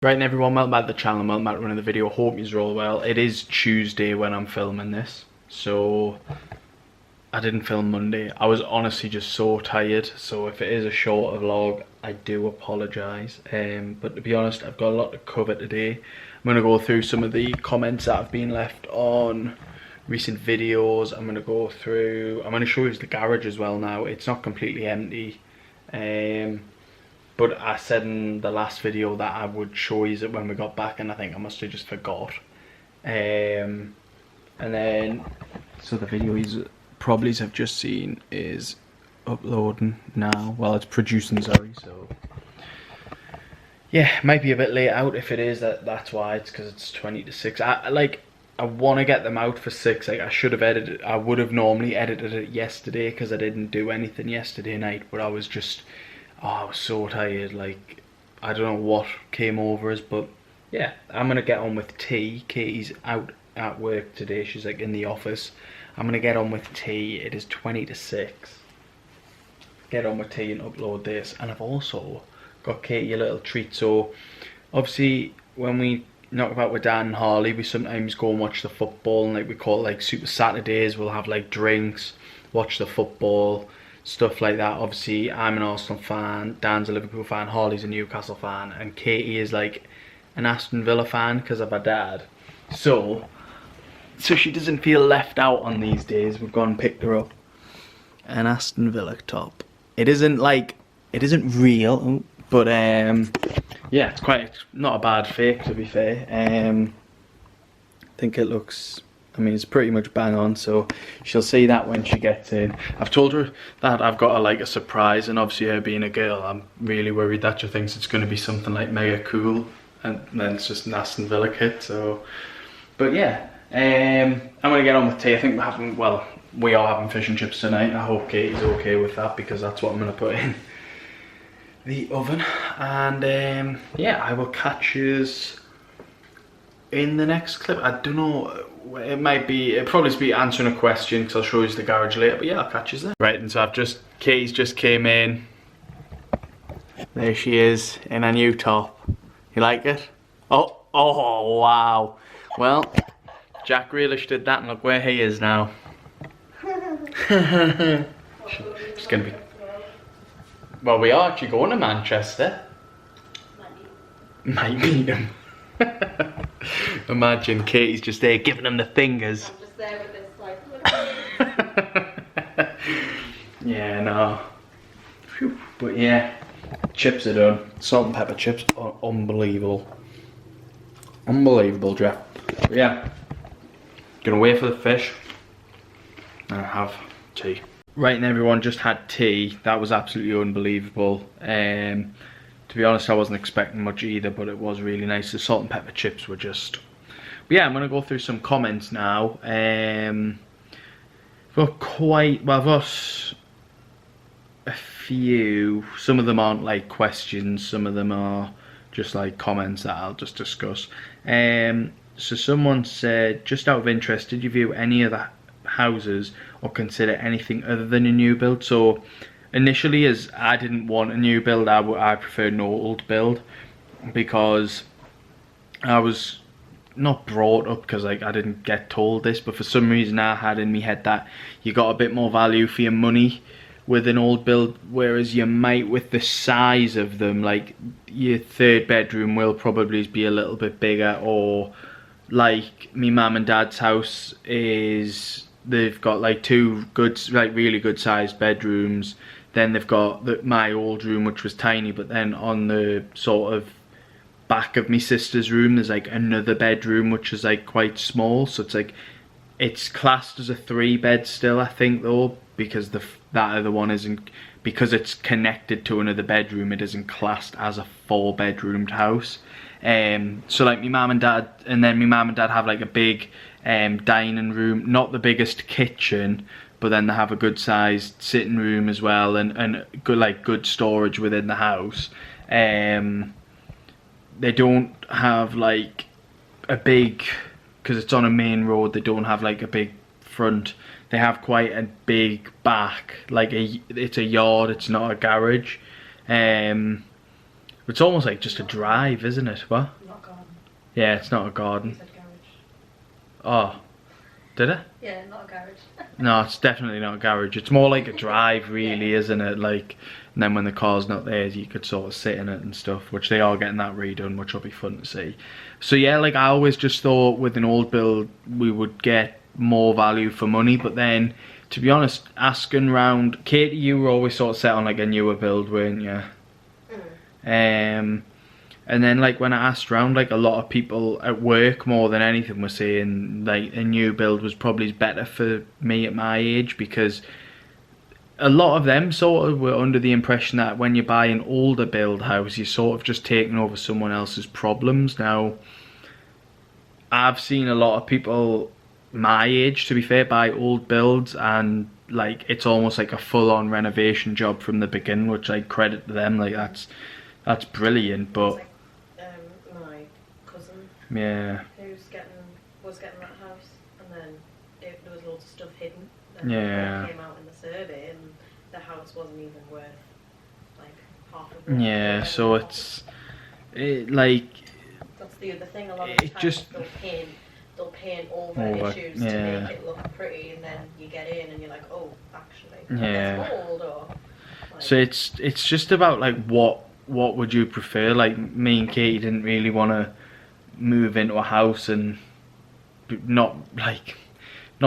Right, and everyone, welcome back to the channel, welcome back to another video. Hope you're all well. It is Tuesday when I'm filming this, so I didn't film Monday. I was honestly just so tired, so if it is a shorter vlog, I do apologise. But to be honest, I've got a lot to cover today. I'm going to go through some of the comments that have been left on recent videos. I'm going to show you the garage as well now. It's not completely empty. But I said in the last video that I would show you it when we got back, and I think I must have just forgot. And then, so the video you probably have just seen is uploading now. Well, it's producing, sorry, so. Yeah, might be a bit late out. If it is, that's why. It's because it's 20 to 6. I want to get them out for 6. Like, I should have edited. I would have normally edited it yesterday because I didn't do anything yesterday night. But I was just, I was so tired. Like, I don't know what came over us, but yeah, I'm gonna get on with tea. Katie's out at work today. She's like in the office. I'm gonna get on with tea. It is 20 to 6. Get on with tea and upload this. And I've also got Katie a little treat. So obviously when we knock about with Dan and Harley, we sometimes go and watch the football, and like we call it like Super Saturdays. We'll have like drinks, watch the football, stuff like that. Obviously I'm an Arsenal fan, Dan's a Liverpool fan, Harley's a Newcastle fan, and Katie is like an Aston Villa fan because of her dad. So she doesn't feel left out on these days. We've gone and picked her up an Aston Villa top. It isn't real, but yeah, it's not a bad fake, to be fair. I think it looks, I mean, it's pretty much bang on, so she'll see that when she gets in. I've told her that I've got a surprise, and obviously her being a girl, I'm really worried that she thinks it's going to be something like mega cool, and then it's just an Aston Villa kit. So, but yeah, I'm going to get on with tea. I think we are having fish and chips tonight. I hope Katie's okay with that, because that's what I'm going to put in the oven. And yeah, I will catch you in the next clip. I don't know, it'll probably be answering a question, because I'll show you the garage later, but yeah, I'll catch you there. Right, and so Katie's just came in. There she is, in a new top. You like it? Oh wow. Well, Jack Grealish did that, and look where he is now. She's gonna be, well, we are actually going to Manchester. Might meet him. Imagine Katie's just there giving him the fingers. I'm just there with this, like, yeah, no. Whew. But yeah, chips are done. Salt and pepper chips are unbelievable. Unbelievable, Jeff. But yeah, gonna wait for the fish and have tea. Right, and everyone, just had tea. That was absolutely unbelievable. To be honest, I wasn't expecting much either, but it was really nice. The salt and pepper chips were just... But yeah, I'm going to go through some comments now. I've got a few. Some of them aren't like questions, some of them are just like comments that I'll just discuss. So someone said, just out of interest, did you view any of the houses or consider anything other than a new build? So initially, as I didn't want a new build, I prefer no old build, because I was not brought up, because like I didn't get told this, but for some reason I had in my head that you got a bit more value for your money with an old build, whereas you might with the size of them, like your third bedroom will probably be a little bit bigger, or like my mum and dad's house is, they've got like two good, like really good sized bedrooms. Then they've got my old room, which was tiny, but then on the sort of back of my sister's room there's like another bedroom which is like quite small, so it's like, it's classed as a 3-bed still, I think, though, because that other one isn't, because it's connected to another bedroom, it isn't classed as a 4-bedroomed house. So like my mum and dad, and then my mum and dad have like a big dining room, not the biggest kitchen, but then they have a good sized sitting room as well, and good storage within the house. They don't have like a big, because it's on a main road, they don't have like a big front. They have quite a big back, like it's a yard, it's not a garage. It's almost like just a drive, isn't it? What? Not a garden. Yeah, it's not a You garden. said garage. Oh, did it? Yeah, not a garage. No, it's definitely not a garage. It's more like a drive, really, isn't it? Like, and then when the car's not there, you could sort of sit in it and stuff, which they are getting that redone, which will be fun to see. So yeah, like I always just thought with an old build we would get more value for money, but then, to be honest, asking round, Katie, you were always sort of set on like a newer build, weren't you? And then like when I asked around, like a lot of people at work more than anything were saying like a new build was probably better for me at my age, because a lot of them sort of were under the impression that when you buy an older build house, you're sort of just taking over someone else's problems. Now, I've seen a lot of people my age, to be fair, buy old builds, and like it's almost like a full-on renovation job from the beginning, which I credit to them. Like that's brilliant. But my cousin, yeah, was getting that house, and then there was loads of stuff hidden. Then yeah, it came out in the survey, and the house wasn't even worth like half of it. yeah. So like that's the other thing. A lot of the times they'll paint over issues to make it look pretty, and then you get in and you're like, oh, actually, that's old. Or like, so it's just about like what would you prefer? Like me and Katie didn't really want to move into a house and not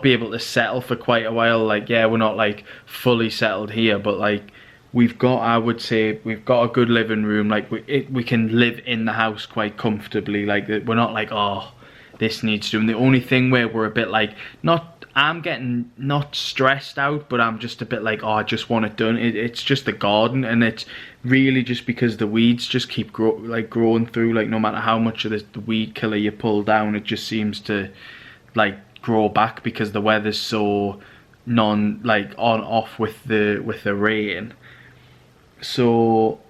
be able to settle for quite a while. Like, yeah, we're not like fully settled here, but like we've got, I would say, we've got a good living room. Like we can live in the house quite comfortably. Like we're not like, oh, this needs to. And the only thing where we're a bit like, I'm getting not stressed out, but I'm just a bit like, oh, I just want it done. It's just the garden, and it's really just because the weeds just keep growing through. Like no matter how much of the weed killer you pull down, it just seems to like grow back because the weather's so on off with the rain. So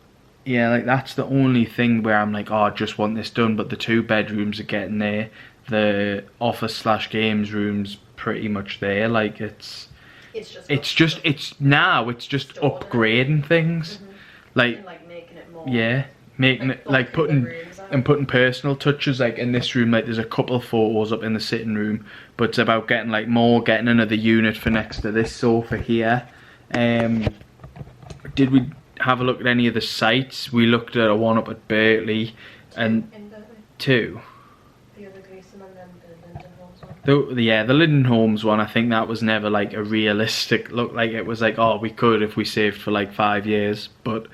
yeah, like that's the only thing where I'm like, oh, I just want this done. But the 2 bedrooms are getting there. The office / games rooms pretty much there. Like it's just upgrading things. Like making it more, making it like putting personal touches. Like in this room, like there's a couple of photos up in the sitting room, but it's about getting getting another unit for next to this sofa here. Did we have a look at any of the sites? We looked at a one up at Berkeley and 2. The other Gleeson and then the Linden Homes one. Yeah, the Linden Homes one, I think that was never like a realistic look. Like it was like, oh, we could if we saved for like 5 years, but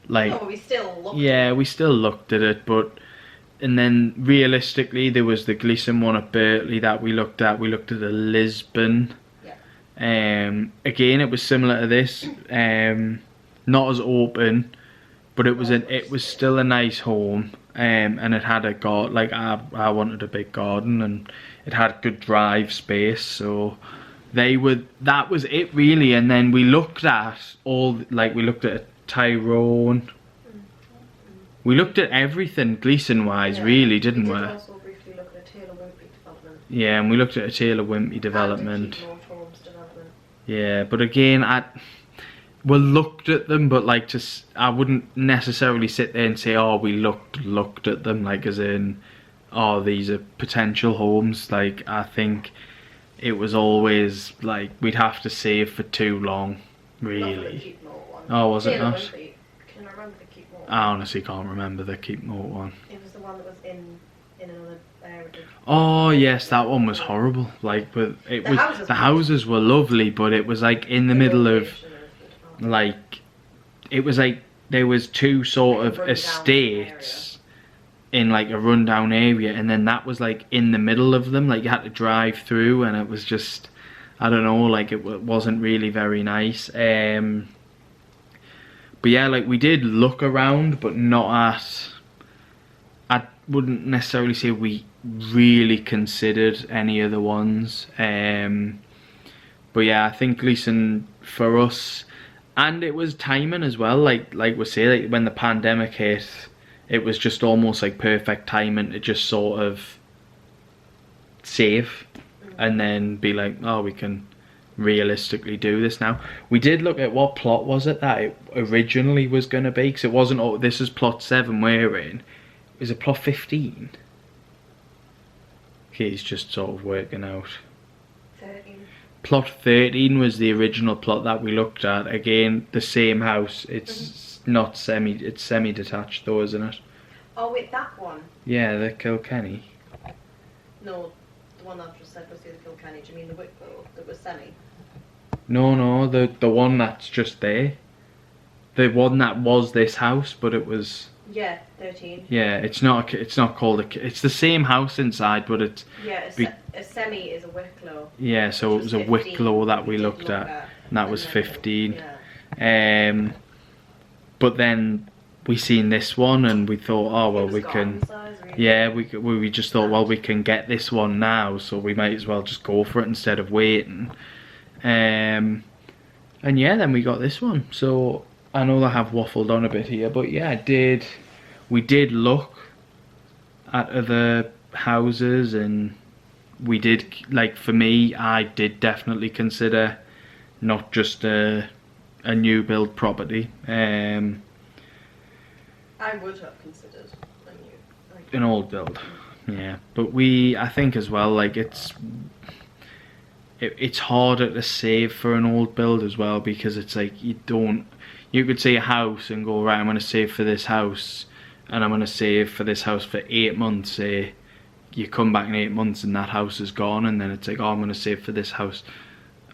like, no, we still looked we still looked at it. But and then realistically there was the Gleeson one at Berkeley that we looked at. We looked at the Lisbon. Again, it was similar to this, not as open, but it was still a nice home, and it had a garden. Like I wanted a big garden, and it had good drive space. So that was it really. And then we looked at we looked at Tyrone. We looked at everything Gleeson wise, really, didn't we? We did also briefly look at a Taylor Wimpey development. Yeah, and we looked at a Taylor Wimpey development. And a Keep North Homes development. Yeah, but again, we looked at them, but like I wouldn't necessarily sit there and say, oh, we looked at them, like as in, oh, these are potential homes. Like I think it was always like we'd have to save for too long, really. Not the Keep North one. Oh, was it Taylor not? Wimpey. Can I remember the Keep North one? I honestly can't remember the Keep Note one. It was the one that was in another area. Oh yes, that one was horrible. Like, but the houses were lovely, but it was like in the middle of like, it was like there was 2 sort of estates in like a rundown area, and then that was like in the middle of them. Like you had to drive through, and it was just, I don't know, like it wasn't really very nice. But yeah, like we did look around, but not at, I wouldn't necessarily say we really considered any other ones. But yeah, I think Gleeson for us, and it was timing as well. Like we say, like when the pandemic hit, it was just almost like perfect timing to just sort of save, and then be like, oh, we can realistically do this now. We did look at what plot was it that it originally was going to be, because it wasn't, oh, this is plot 7 we're in. Is it plot 15? Okay, he's just sort of working out. 13. Plot 13 was the original plot that we looked at. Again, the same house. It's not it's semi-detached though, isn't it? Oh wait, that one? Yeah, the Kilkenny. No, the one that just said was the Kilkenny. Do you mean the Wicklow that was semi? No, the one that's just there. The one that was this house, but it was... Yeah, 13. Yeah, it's not called it's the same house inside, but it's... Yeah, a semi is a Wicklow. Yeah, so it was a Wicklow that we looked at, and that was 15. Yeah. But then we seen this one and we thought, oh well, we can... Size, really. Yeah, we just thought, well, we can get this one now, so we might as well just go for it instead of waiting. And yeah, then we got this one. So I know I have waffled on a bit here, but yeah, we did look at other houses, and we did, like, for me, I did definitely consider not just a new build property. I would have considered a new, like, an old build. Yeah, but I think as well, like, it's harder to save for an old build as well, because it's like you could see a house and go, right, I'm going to save for this house, and I'm going to save for this house for 8 months. Say you come back in 8 months and that house is gone, and then it's like, oh, I'm going to save for this house,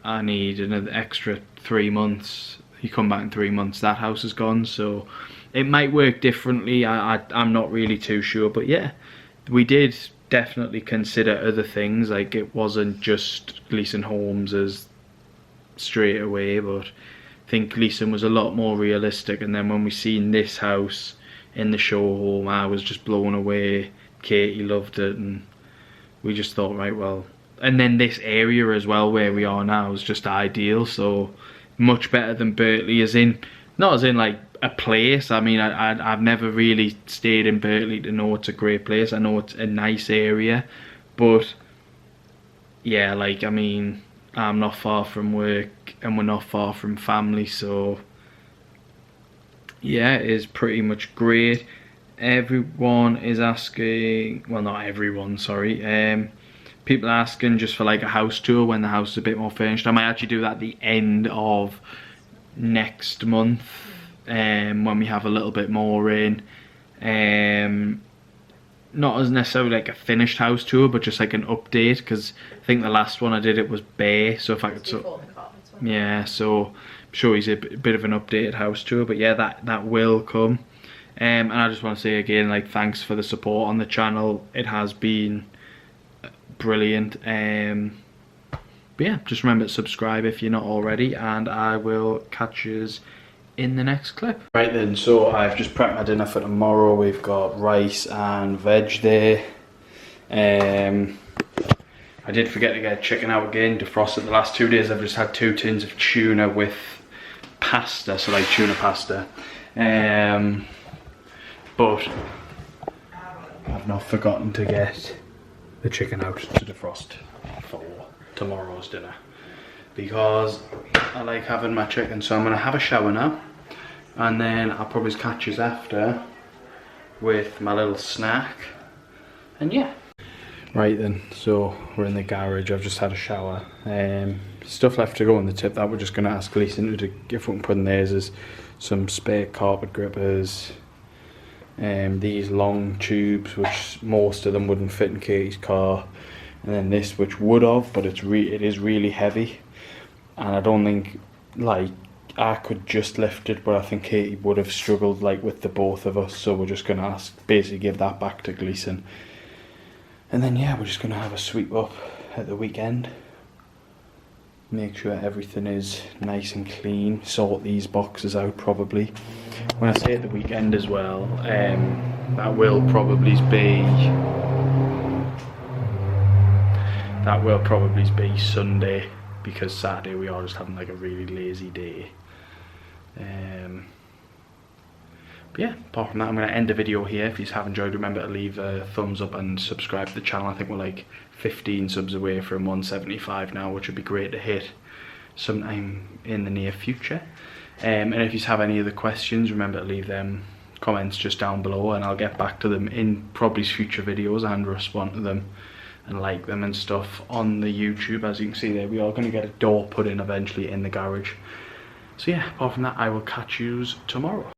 I need another extra 3 months. You come back in 3 months, that house is gone. So it might work differently. I'm not really too sure, but yeah, we did definitely consider other things. Like, it wasn't just Gleeson Homes as straight away, but I think Gleeson was a lot more realistic. And then when we seen this house in the show home, I was just blown away. Katie loved it, and we just thought, right, well, and then this area as well where we are now is just ideal. So much better than Berkeley, not as in like a place. I mean, I've never really stayed in Berkeley to know it's a great place. I know it's a nice area, but yeah, like, I mean, I'm not far from work and we're not far from family, so yeah, it is pretty much great. Everyone is asking, well, not everyone, sorry, people are asking just for like a house tour when the house is a bit more furnished. I might actually do that at the end of next month, when we have a little bit more in. Not as necessarily like a finished house tour, but just like an update, because I think the last one I did, it was bare, so if I could, yeah, so I'm sure he's a bit of an updated house tour. But yeah, that will come. And I just want to say again, like, thanks for the support on the channel. It has been brilliant. But yeah, just remember to subscribe if you're not already, and I will catch you in the next clip. Right then, so I've just prepped my dinner for tomorrow. We've got rice and veg there. I did forget to get chicken out again, defrosted. The last 2 days I've just had 2 tins of tuna with pasta, so like tuna pasta. But I've not forgotten to get the chicken out to defrost for tomorrow's dinner, because I like having my chicken. So I'm going to have a shower now, and then I'll probably catch you after with my little snack, and yeah. Right then, so we're in the garage. I've just had a shower. Stuff left to go in the tip that we're just going to ask Gleeson to if we can put in theirs is some spare carpet grippers, these long tubes which most of them wouldn't fit in Katie's car, and then this which would have, but it is really heavy, and I don't think, like, I could just lift it, but I think Katie would have struggled, like, with the both of us. So we're just going to basically give that back to Gleeson, and then yeah, we're just going to have a sweep up at the weekend, make sure everything is nice and clean, sort these boxes out probably. When I say at the weekend as well, that will probably be Sunday, because Saturday we are just having like a really lazy day. But yeah, apart from that, I'm going to end the video here. If you have enjoyed, remember to leave a thumbs up and subscribe to the channel. I think we're like 15 subs away from 175 now, which would be great to hit. sometime in the near future. And if you have any other questions, remember to leave them comments just down below, and I'll get back to them in probably future videos and respond to them and like them and stuff on the YouTube. As you can see there, we are going to get a door put in eventually in the garage. So yeah, apart from that, I will catch you tomorrow.